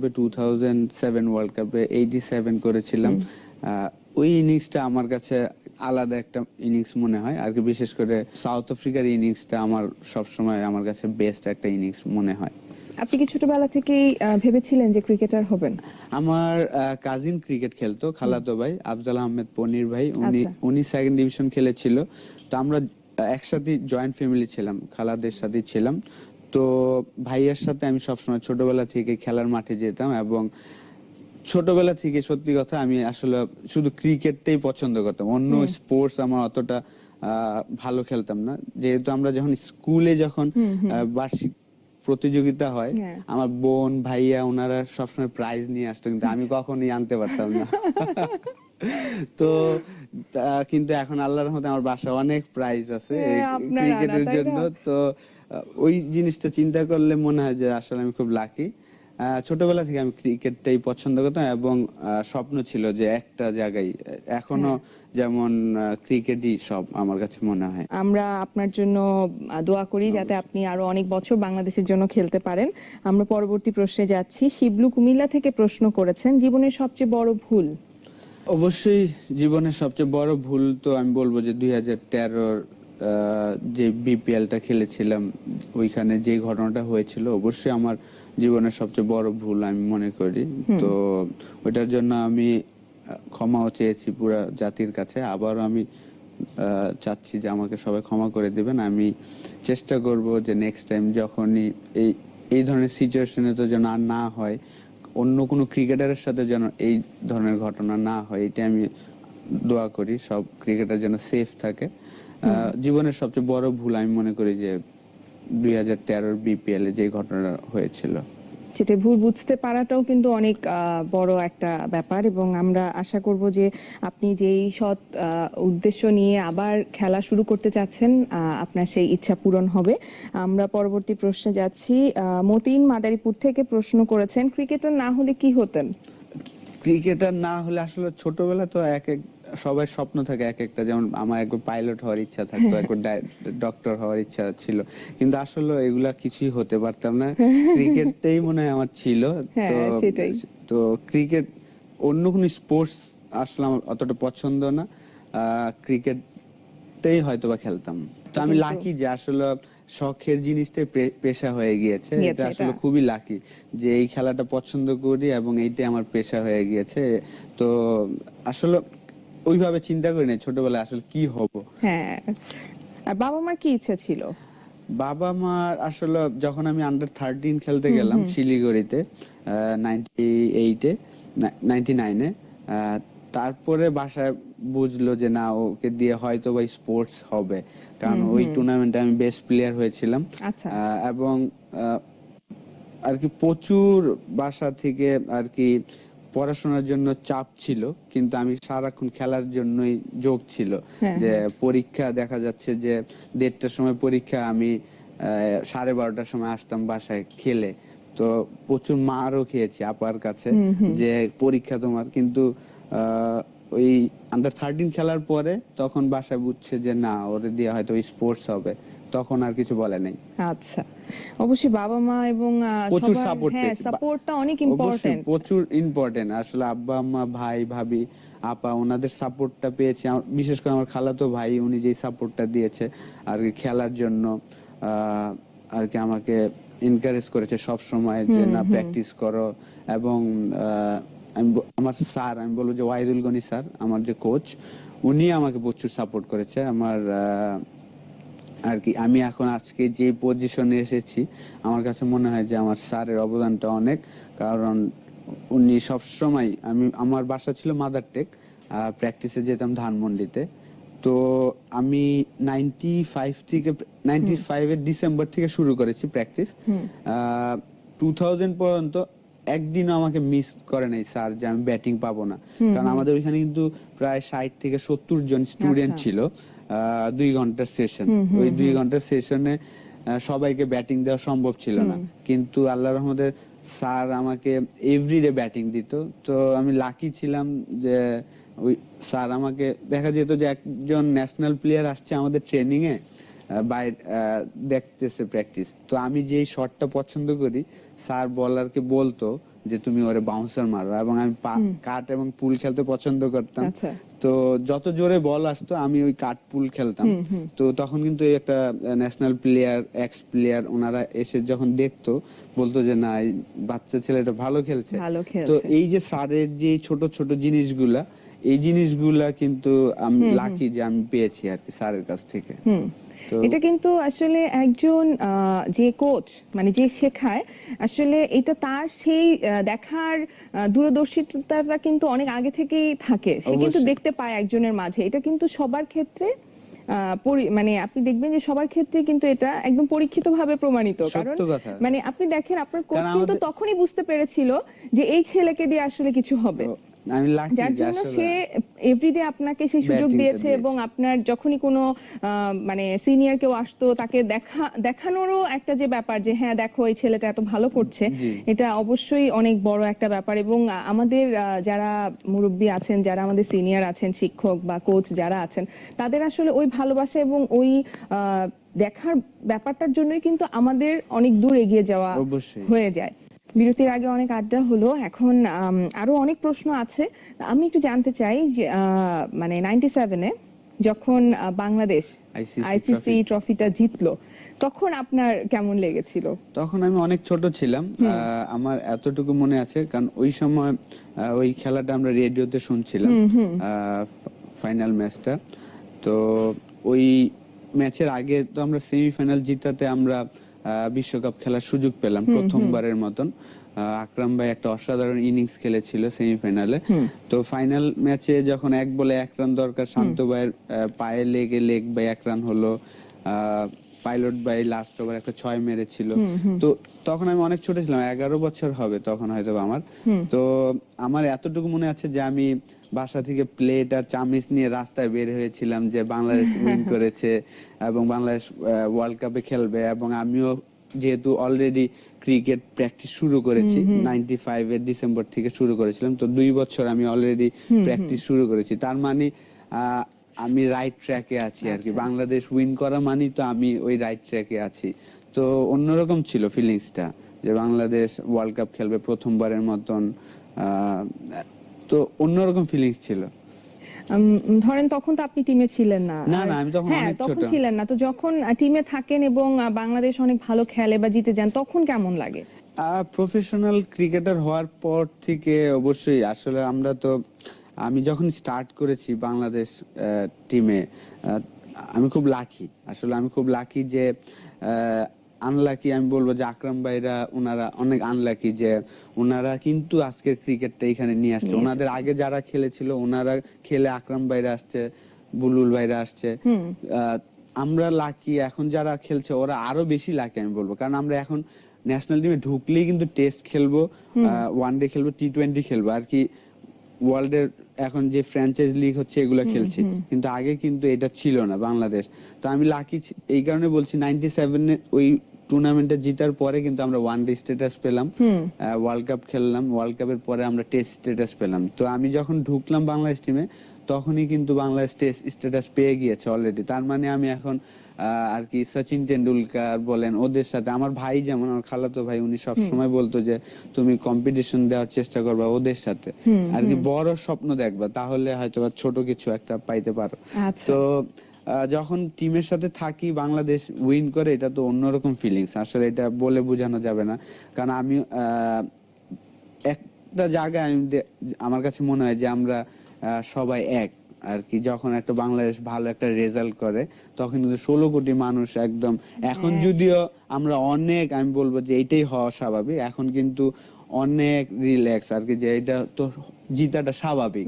2007 world কাপে 87 করেছিলাম। ওই ইনিংসটা আমার কাছে আলাদা একটা ইনিংস মনে হয় আর কি, বিশেষ করে সাউথ আফ্রিকার ইনিংসটা আমার সবসময় আমার কাছে বেস্ট একটা ইনিংস মনে হয়। আপনি কি ছোটবেলা থেকেই ভেবেছিলেন যে ক্রিকেটার হবেন? আমার কাজিন ক্রিকেট খেলতো, খালাতো ভাই আফজাল আহমেদ পনির ভাই, উনি সেকেন্ড ডিভিশন খেলেছিল। তো আমরা একসাথে জয়েন্ট ফ্যামিলি ছিলাম, খালাদের সাথে ছিলাম। তো ভাইয়ের সাথে আমি সবসময় ছোটবেলা থেকে খেলার মাঠে যেতাম এবং ছোটবেলা থেকে সত্যি কথা আমি আসলে শুধু ক্রিকেটটাই পছন্দ করতাম, অন্য স্পোর্টস আমার অতটা ভালো খেলতাম না। যেহেতু আমরা যখন স্কুলে বার্ষিক প্রতিযোগিতা হয়, আমার বোন ভাইয়া ওনারা সবসময় প্রাইজ নিয়ে আসতো, কিন্তু আমি কখনোই আনতে পারতাম না। তো কিন্তু এখন আল্লাহর রহমতে আমার বাসায় অনেক প্রাইজ আছে ক্রিকেটের জন্য। তো ওই জিনিসটা চিন্তা করলে মনে হয় যে আসলে আমি খুব লাকি। ছোটবেলা থেকে আমি ক্রিকেটটাই পছন্দ করতাম এবং স্বপ্ন ছিল যে একটা জায়গায় এখনো যেমন ক্রিকেটই সব আমার কাছে মনে হয়। আমরা আপনার জন্য দোয়া করি যাতে আপনি আরো অনেক বছর বাংলাদেশের জন্য খেলতে পারেন। আমরা পরবর্তী প্রশ্নে যাচ্ছি। শিবলু কুমিল্লা থেকে প্রশ্ন করেছেন, জীবনের সবচেয়ে বড় ভুল? অবশ্যই জীবনের সবচেয়ে বড় ভুল তো আমি বলবো যে 2013 যে বিপিএলটা খেলেছিলাম, ওইখানে যে ঘটনাটা হয়েছিল অবশ্যই আমার জীবনের সবচেয়ে বড় ভুল আমি মনে করি। তো ওইটার জন্য আমি ক্ষমাও চেয়েছি পুরো জাতির কাছে। আবার আমি চাচ্ছি যে আমাকে সবাই ক্ষমা করে দিবেন। আমি চেষ্টা করব যে নেক্সট টাইম যখনই এই ধরনের সিচুয়েশনে তো যেন আর না হয়, অন্য কোনো ক্রিকেটারের সাথে যেন এই ধরনের ঘটনা না হয়, এটা আমি দোয়া করি সব ক্রিকেটার যেন সেফ থাকে। জীবনের সবচেয়ে বড় ভুল আমি মনে করি যে 2013 বিপিএল এ যে ঘটনা হয়েছিল, সেটা ভুল বুঝতে পারাটাও কিন্তু অনেক বড় একটা ব্যাপার এবং আমরা আশা করব যে আপনি যেই সৎ উদ্দেশ্য নিয়ে আবার খেলা শুরু করতে চাচ্ছেন আপনার সেই ইচ্ছা পূরণ হবে। আমরা পরবর্তী প্রশ্নে যাচ্ছি। মতিন মাদারীপুর থেকে প্রশ্ন করেছেন, ক্রিকেটার না হলে কি হতেন? ক্রিকেটার না হলে আসলে ছোটবেলা তো সবাই স্বপ্ন থাকে এক একটা, যেমন আমার একবার পাইলট হওয়ার ইচ্ছা থাকতো, একবার ডক্টর হওয়ার ইচ্ছা ছিল, কিন্তু আসলে এগুলা কিছুই হতে পারতাম না। ক্রিকেটটাই মনে হয় আমার ছিল। তো ক্রিকেট, অন্য কোনো স্পোর্টস আসলে আমার অতটা পছন্দ না, ক্রিকেটটাই হয়তো বা খেলতাম। তো আমি লাকি যে আসলে শখের জিনিসটাই পেশা হয়ে গিয়েছে, এটা আসলে খুবই লাকি যে এই খেলাটা পছন্দ করি এবং এইটাই আমার পেশা হয়ে গিয়েছে। তো আসলে ওইভাবে চিন্তা করি না ছোটবেলায় আসলে কি হব। হ্যাঁ, আর বাবা মার কি ইচ্ছা ছিল? বাবা মার আসলে যখন আমি আন্ডার 13 খেলতে গেলাম শিলিগুড়িতে 99-এ, তারপরে বাসায় বুঝলো যে না, ওকে দিয়ে হয়তো বা স্পোর্টস হবে, কারণ ওই টুর্নামেন্টে আমি বেস্ট প্লেয়ার হয়েছিলাম। এবং আর কি প্রচুর বাসা থেকে আর কি পড়াশোনার জন্য চাপ ছিল, কিন্তু আমি সারাক্ষণ খেলার জন্যই যোগ ছিল। যে পরীক্ষা দেখা যাচ্ছে যে 1:30টার সময় পরীক্ষা, আমি 12:30টার সময় আসতাম বাসায় খেলে। তো প্রচুর মারও খেয়েছি আপার কাছে যে পরীক্ষা তোমার, কিন্তু ওই আন্ডার 13 খেলার পরে তখন বাসায় বুঝছে যে না, ওরে দিয়ে হয়তো স্পোর্টস হবে, তখন আর কিছু বলে নাই। আচ্ছা, অবশ্যই বাবা মা এবং প্রচুর সাপোর্ট পেয়েছি, সাপোর্টটা অনেক ইম্পর্টেন্ট, প্রচুর ইম্পর্টেন্ট আসলে। আব্বা আম্মা ভাই ভাবি আপা ওনাদের সাপোর্টটা পেয়েছি, বিশেষ করে আমার খালাতো ভাই, উনি যে সাপোর্টটা দিয়েছে আর কি খেলার জন্য, আর কি আমাকে এনকারেজ করেছে সব সময় যে না প্র্যাকটিস করো। এবং আমার স্যার, আমি বলবো যে ওয়াহিদুল গনি স্যার, আমার যে কোচ, উনি আমাকে প্রচুর সাপোর্ট করেছে। আমার আর কি আমি এখন আজকে যে পজিশনে এসেছি, আমার কাছে মনে হয় যে আমার স্যারের অবদানটা অনেক, কারণ উনি সব সময়, আমার বাসা ছিল মাদারটেক, প্র্যাকটিসে যেতাম ধানমন্ডিতে। তো আমি 95 ডিসেম্বর থেকে শুরু করেছি প্র্যাকটিস, 2000 পর্যন্ত একদিনও আমাকে মিস করে নাই স্যার যে আমি ব্যাটিং পাবো না, কারণ আমাদের ওইখানে কিন্তু প্রায় 60 থেকে 70 জন স্টুডেন্ট ছিল, 2 ঘন্টার সেশন। ওই 2 ঘন্টার সেশনে সবাইকে ব্যাটিং দেওয়া সম্ভব ছিল না, কিন্তু আল্লাহর রহমতে স্যার আমাকে এভরিডে ব্যাটিং দিত। তো আমি লাকি ছিলাম যে ওই স্যার আমাকে, দেখা যেত যে একজন ন্যাশনাল প্লেয়ার আসছে আমাদের ট্রেনিং এ, বাইরে দেখতেছে প্র্যাকটিস, তো আমি যেই শটটা পছন্দ করি স্যার বলারকে বলতো যে তুমি ওরে বাউন্সার মারো, এবং আমি কাট এবং পুল খেলতে পছন্দ করতাম। আচ্ছা। তো যত জোরে বল আসতো আমি ওই কাট পুল খেলতাম। তো তখন কিন্তু এই একটা ন্যাশনাল প্লেয়ার, এক্স প্লেয়ার, ওনারা এসে যখন দেখতো বলতো যে না, এই বাচ্চা ছেলেটা ভালো খেলছে। তো এই যে স্যারের যে ছোট ছোট জিনিসগুলা, এই জিনিসগুলা কিন্তু আমি লাকি যে আমি পেয়েছি আর কি স্যারের কাছ থেকে। এটা কিন্তু আসলে একজন যে কোচ, মানে যে শেখায়, আসলে এটা তার সেই দেখার দূরদর্শিতাটা কিন্তু অনেক আগে থেকেই থাকে, সে কিন্তু দেখতে পায় একজনের মাঝে। এটা কিন্তু সবার ক্ষেত্রে মানে আপনি দেখবেন যে সবার ক্ষেত্রে কিন্তু এটা একদম পরীক্ষিত ভাবে প্রমাণিত। কারণ মানে আপনি দেখেন আপনার কোচ কিন্তু তখনই বুঝতে পেরেছিল যে এই ছেলেকে দিয়ে আসলে কিছু হবে, যার জন্য সে এভরিডে আপনাকে সেই সুযোগ দিয়েছে। এবং আপনার যখনই কোনো মানে সিনিয়র কেউ আসতো, তাকে দেখানোরও একটা যে ব্যাপার যে হ্যাঁ দেখো এই ছেলেটা এত ভালো করছে, এটা অবশ্যই অনেক বড় একটা ব্যাপার। এবং আমাদের যারা মুরব্বী আছেন, যারা আমাদের সিনিয়র আছেন, শিক্ষক বা কোচ যারা আছেন, তাদের আসলে ওই ভালোবাসা এবং ওই দেখার ব্যাপারটার জন্যই কিন্তু আমাদের অনেক দূর এগিয়ে যাওয়া হয়ে যায়। বিরতির আগে অনেক আড্ডা হলো, এখন আরো অনেক প্রশ্ন আছে। আমি একটু জানতে চাই যে মানে 97-এ যখন বাংলাদেশ আইসিসি ট্রফিটা জিতলো, তখন আপনার কেমন লেগেছিল? তখন আমি অনেক ছোট ছিলাম, আমার এতটুকু মনে আছে, কারণ ওই সময় ওই খেলাটা আমরা রেডিওতে শুনছিলাম, ফাইনাল ম্যাচটা। তো ওই ম্যাচের আগে তো আমরা সেমিফাইনাল জিতাতে আমরা বিশ্বকাপ খেলার সুযোগ পেলাম প্রথমবারের মতন। আকরাম ভাই একটা অসাধারণ ইনিংস খেলেছিল সেমিফাইনালে। তো ফাইনাল ম্যাচে যখন 1 বলে 1 রান দরকার, শান্ত ভাইয়ের পায়ে লেগে লেগ বাই 1 রান হলো, পাইলট ভাই লাস্ট ওভার একটা 6 মেরেছিল। তো তখন আমি অনেক ছোট ছিলাম, 11 বছর হবে তখন হয়তো আমার। তো আমার এতটুকু মনে আছে যে আমি বাসা থেকে প্লেট আর চামিচ নিয়ে রাস্তায় বের হয়েছিলাম যে বাংলাদেশ উইন করেছে এবং বাংলাদেশ ওয়ার্ল্ড কাপে খেলবে। এবং আমিও যেহেতু অলরেডি ক্রিকেট প্র্যাকটিস শুরু করেছি, 95 এর ডিসেম্বর থেকে শুরু করেছিলাম, তো 2 বছর আমি অলরেডি প্র্যাকটিস শুরু করেছি। তার মানে আমি রাইট ট্র্যাকে আছি আর কি। বাংলাদেশ উইন করা মানে তো আমি ওই রাইট ট্র্যাকে আছি। তো অন্যরকম ছিল ফিলিংসটা যে বাংলাদেশ ওয়ার্ল্ড কাপ খেলবে প্রথমবারের মতন, তো অন্যরকম ফিলিংস ছিল। ধরেন তখন তো আপনি টিমে ছিলেন না। না না, আমি তখন অনেক ছোট। তখন ছিলেন না। তো যখন টিমে থাকেন এবং বাংলাদেশ অনেক ভালো খেলে বা জিতে যান, তখন কেমন লাগে? প্রফেশনাল ক্রিকেটার হওয়ার পর থেকে অবশ্যই আসলে আমরা তো, আমি যখন স্টার্ট করেছি বাংলাদেশ টিমে, আমি খুব লাকি, আসলে আমি খুব লাকি যে আনলাকি আমি বলবো যে আকরাম ভাইরা ওনারা অনেক আনলাকি যে ওনারা কিন্তু আজকের ক্রিকেটটা এখানে নিয়ে আসছে। ওনাদের আগে যারা খেলেছিল ওনারা খেলে আকরাম ভাইরা আসছে, বুলবুল ভাইরা আসছে। আমরা লাকি, এখন যারা খেলছে ওরা আরো বেশি লাকি আমি বলবো, কারণ আমরা এখন ন্যাশনাল টিমে ঢুকলেই কিন্তু টেস্ট খেলবো, ওয়ানডে খেলবো, টি20 খেলবো আর কি। ওয়ার্ল্ডের এখন যে ফ্র্যাঞ্চাইজ লিগ হচ্ছে এগুলো খেলছি, কিন্তু আগে কিন্তু এটা ছিল না বাংলাদেশ। তো আমি লাকি এই কারণে বলছি, 97-এ ওই টুর্নামেন্টে জিতার পরে কিন্তু আমরা ওয়ানডে স্ট্যাটাস পেলাম, ওয়ার্ল্ড কাপ খেললাম, ওয়ার্ল্ড কাপের পরে আমরা টেস্ট স্ট্যাটাস পেলাম। তো আমি যখন ঢুকলাম বাংলাদেশ টিমে তখনই কিন্তু বাংলাদেশ টেস্ট স্ট্যাটাস পেয়ে গিয়েছে অলরেডি। তার মানে আমি এখন আর কি সচিন টেন্ডুলকার বলেন ওদের সাথে, আমার ভাই যেমন আমার খালাতো ভাই, উনি সব সময় বলতো যে তুমি কম্পিটিশন দেওয়ার চেষ্টা করবা ওদের সাথে, আর কি বড় স্বপ্ন দেখবা, তাহলে হয়তো ছোট কিছু একটা পাইতে পারো। তো যখন টিমের সাথে থাকি, বাংলাদেশ উইন করে, এটা তো অন্যরকম ফিলিংস, আসলে এটা বলে বোঝানো যাবে না। কারণ আমি একটা জায়গায় আমার কাছে মনে হয় যে আমরা সবাই এক আর কি। যখন একটা বাংলাদেশ ভালো একটা রেজাল্ট করে তখন কিন্তু 16 কোটি মানুষ একদম, এখন যদিও আমরা অনেক, আমি বলবো যে এটাই হওয়া স্বাভাবিক, এখন কিন্তু অনেক রিল্যাক্স আর কি, যে এটা তো জিতাটা স্বাভাবিক।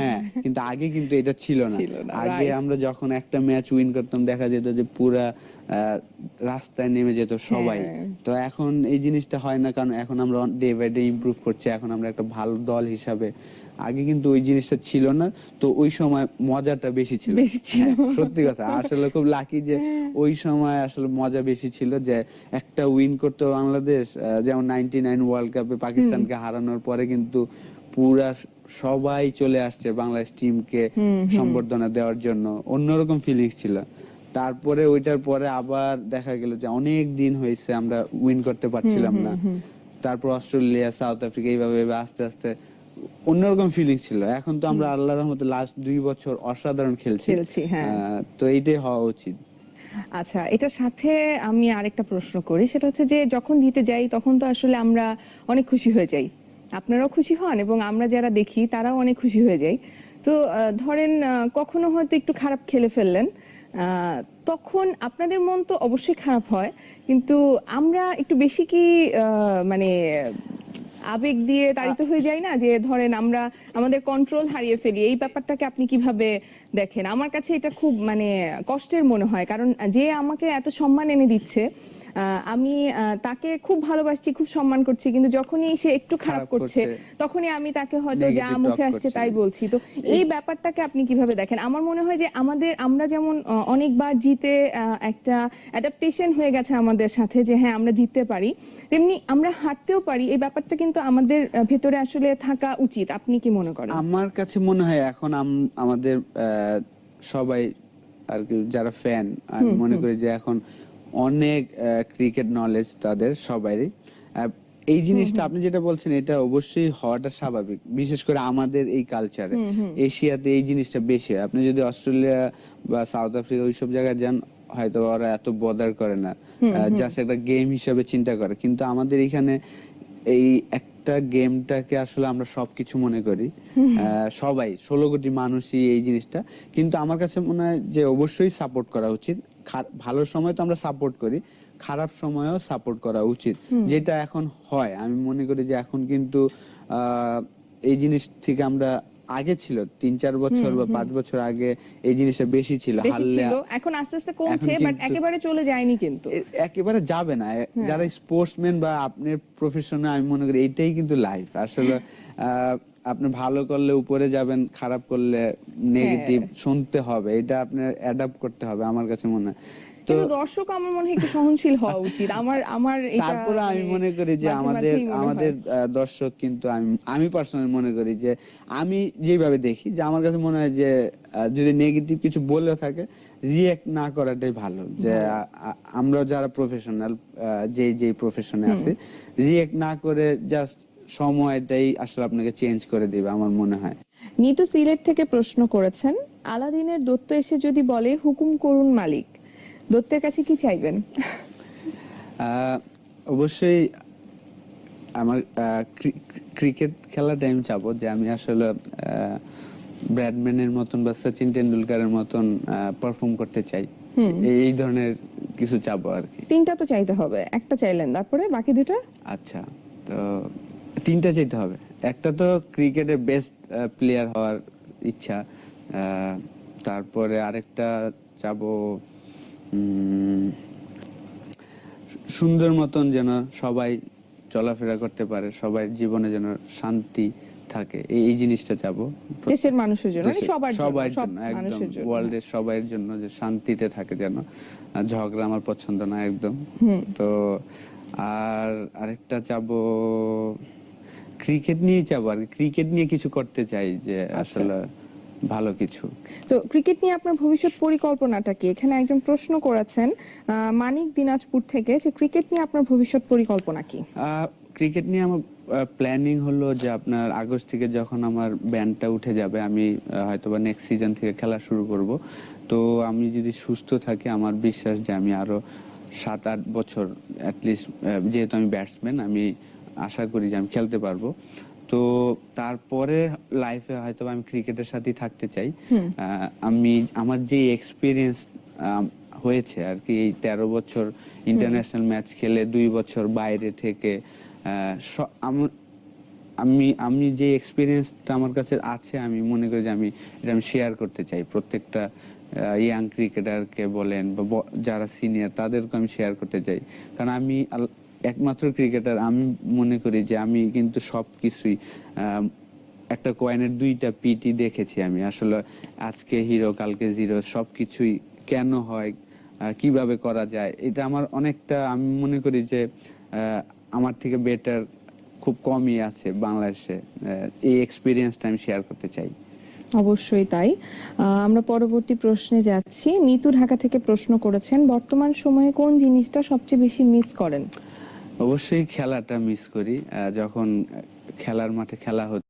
হ্যাঁ, কিন্তু আগে কিন্তু এটা ছিল না। আগে আমরা যখন একটা ম্যাচ উইন করতাম দেখা যেত যে পুরা রাস্তায় নেমে যেত সবাই। তো এখন এই জিনিসটা হয় না, কারণ এখন আমরা ডে বাই ডে ইমপ্রুভ করছি, এখন আমরা একটা ভালো দল হিসাবে। আগে কিন্তু ওই জিনিসটা ছিল না, তো ওই সময় মজাটা বেশি ছিল। সত্যি কথা, আসলে খুব লাকি যে ওই সময় আসলে মজা বেশি ছিল, যে একটা উইন করতে বাংলাদেশ, যেমন 99 ওয়ার্ল্ড কাপে পাকিস্তানকে হারানোর পরে কিন্তু পুরা সবাই চলে আসছে বাংলাদেশ টিমকে সম্বর্ধনা দেওয়ার জন্য, অন্যরকম ফিলিংস ছিল। তারপরে ওইটার পরে আবার দেখা গেল যে অনেক দিন হয়েছে আমরা উইন করতে পারছিলাম না। তারপর অস্ট্রেলিয়া, সাউথ আফ্রিকা, এইভাবে আস্তে আস্তে অন্যরকম ফিলিং ছিল। এখন তো আমরা আল্লাহর রহমতে লাস্ট 2 বছর অসাধারণ খেলছি। হ্যাঁ। তো এইটাই হওয়া উচিত। আচ্ছা, এটার সাথে আমি আরেকটা প্রশ্ন করি, সেটা হচ্ছে যে যখন জিতে যাই তখন তো আসলে আমরা অনেক খুশি হয়ে যাই, আপনারাও খুশি হন এবং আমরা যারা দেখি তারাও অনেক খুশি হয়ে যাই। তো ধরেন কখনো হয়তো একটু খারাপ খেলে ফেললেন, তখন আপনাদের মন তো অবশ্যই খারাপ হয়, কিন্তু আমরা একটু বেশি কি মানে আবেগ দিয়ে তাড়িত হয়ে যায় না, যে ধরেন আমরা আমাদের কন্ট্রোল হারিয়ে ফেলি? এই ব্যাপারটাকে আপনি কিভাবে দেখেন? আমার কাছে এটা খুব মানে কষ্টের মনে হয়, কারণ যে আমাকে এত সম্মান এনে দিচ্ছে, আমি তাকে খুব ভালোবাসছি, খুব সম্মান করছি, কিন্তু যখনই সে একটু খারাপ করছে তখনই আমি তাকে হয়তো যা মুখে আসছে তাই বলছি। তো এই ব্যাপারটাকে আপনি কিভাবে দেখেন? আমার মনে হয় যে আমরা যেমন অনেকবার জিতে একটা অ্যাডাপ্টেশন হয়ে গেছে আমাদের সাথে, যে হ্যাঁ আমরা জিততে পারি, তেমনি আমরা হারতেও পারি। এই ব্যাপারটা কিন্তু আমাদের ভেতরে আসলে থাকা উচিত। আপনি কি মনে করেন? আমার কাছে মনে হয় এখন আমাদের সবাই আর কি যারা ফ্যান, আমি মনে করি যে এখন অনেক ক্রিকেট নলেজ তাদের সবারই। এই জিনিসটা আপনি যেটা বলছেন এটা অবশ্যই হওয়াটা স্বাভাবিক, বিশেষ করে আমাদের এই কালচারে। এশিয়াতে এই জিনিসটা বেশি হয়। আপনি যদি অস্ট্রেলিয়া বা সাউথ আফ্রিকা ওইসব জায়গায় যান, হয়তো ওরা এত বদার করে না, জাস্ট একটা গেম হিসাবে চিন্তা করে। কিন্তু আমাদের এখানে এই একটা গেমটাকে আসলে আমরা সবকিছু মনে করি, সবাই 16 কোটি মানুষই এই জিনিসটা। কিন্তু আমার কাছে মনে হয় যে অবশ্যই সাপোর্ট করা উচিত। ভালো সময় তো আমরা সাপোর্ট করি, খারাপ সময়ও সাপোর্ট করা উচিত, যেটা এখন হয়। আমি মনে করি যে এখন কিন্তু এই জিনিস থেকে আমরা আগে ছিল 3-4 বছর বা 5 বছর আগে এই জিনিসটা বেশি ছিল, হারলে এখন আস্তে আস্তে কমছে, বাট একেবারে চলে যায়নি কিন্তু। একেবারে যাবে না। যারা স্পোর্টসম্যান বা আপনি প্রফেশনাল, আমি মনে করি এইটাই কিন্তু লাইফ আসলে। আপনি ভালো করলে উপরে যাবেন, খারাপ করলে নেগেটিভ শুনতে হবে, এটা আপনার অ্যাডাপ্ট করতে হবে আমার কাছে মনে হয়। কিন্তু দর্শক আমার মনে হয় একটু সহনশীল হওয়া উচিত। আমার এটা তারপরে আমি মনে করি যে আমাদের দর্শক কিন্তু আমি পার্সোনালি মনে করি যে আমি যেভাবে দেখি, যে আমার কাছে মনে হয় যে যদি নেগেটিভ কিছু বলেও থাকে, রিঅ্যাক্ট না করাটাই ভালো। যে আমরা যারা প্রফেশনাল, যে প্রফেশনে আছে, রিঅ্যাক্ট না করে জাস্ট সময়টাই আসলে আপনাকে চেঞ্জ করে দিবে আমার মনে হয়। নিতু সিলেট থেকে প্রশ্ন করেছেন, আলাদিনের দৈত্য এসে যদি বলে হুকুম করুন মালিক, দৈত্যের কাছে কি চাইবেন? অবশ্যই আমার ক্রিকেট খেলার টাইম চাবো যে আমি আসলে ব্র্যাডম্যানের মতন বা সচিন টেন্ডুলকারের মতন পারফর্ম করতে চাই। এই ধরনের কিছু চাবো আর কি। 3টা তো চাইতে হবে, একটা চাইলেন, তারপরে বাকি 2টা? আচ্ছা, তো 3টা চাইতে হবে। একটা তো ক্রিকেটের বেস্ট প্লেয়ার হওয়ার ইচ্ছা, তারপরে আরেকটা চাবো সুন্দর মতন যেন সবাই চলাফেরা করতে পারে, সবাই জীবনে যেন শান্তি থাকে, এই জিনিসটা চাবো। দেশের মানুষের জন্য, সবার জন্য, একদম ওয়ার্ল্ডের সবার জন্য, যে শান্তিতে থাকে যেন। ঝগড়া আমার পছন্দ না একদম। তো আর আরেকটা চাবো ক্রিকেট নিয়ে চাবো আর ক্রিকেট নিয়ে কিছু করতে চাই, যে আসলে ভালো কিছু। তো ক্রিকেট নিয়ে আপনার ভবিষ্যৎ পরিকল্পনাটা কি? এখানে একজন প্রশ্ন করেছেন মানিক দিনাজপুর থেকে, যে ক্রিকেট নিয়ে আপনার ভবিষ্যৎ পরিকল্পনা কি? ক্রিকেট নিয়ে আমার প্ল্যানিং হলো যে আপনার আগস্ট থেকে যখন আমার ব্যান্ডটা উঠে যাবে, আমি হয়তোবা নেক্সট সিজন থেকে খেলা শুরু করব। তো আমি যদি সুস্থ থাকি, আমার বিশ্বাস যে আমি আরো 7-8 বছর অ্যাটলিস্ট, যেহেতু আমি ব্যাটসম্যান, আমি আশা করি যে আমি খেলতে পারবো। তো তারপরে লাইফে হয়তো আমি ক্রিকেটের সাথেই থাকতে চাই। আমার যে এক্সপিরিয়েন্স হয়েছে আর কি, এই 13 বছর ইন্টারন্যাশনাল ম্যাচ খেলে, 2 বছর বাইরে থেকে, আমি যে এক্সপিরিয়েন্সটা আমার কাছে আছে, আমি মনে করি যে আমি শেয়ার করতে চাই প্রত্যেকটা ইয়াং ক্রিকেটারকে বলেন বা যারা সিনিয়র, তাদেরকে আমি শেয়ার করতে চাই। কারণ আমি একমাত্র ক্রিকেটার, আমি মনে করি যে আমি কিন্তু সবকিছুই, একটা কয়েনের 2টা পিটি দেখেছি আমি। আসলে আজকে হিরো কালকে জিরো, সবকিছুই কেন হয়, কিভাবে করা যায়, এটা আমার অনেকটা, আমি মনে করি যে আমার থেকে বেটার খুব কমই আছে বাংলাদেশে। এই এক্সপিরিয়েন্সটা আমি শেয়ার করতে চাই। অবশ্যই তাই। আমরা পরবর্তী প্রশ্নে যাচ্ছি। মিতু ঢাকা থেকে প্রশ্ন করেছেন, বর্তমান সময়ে কোন জিনিসটা সবচেয়ে বেশি মিস করেন? অবশ্যই খেলাটা মিস করি, যখন খেলার মাঠে খেলা হতো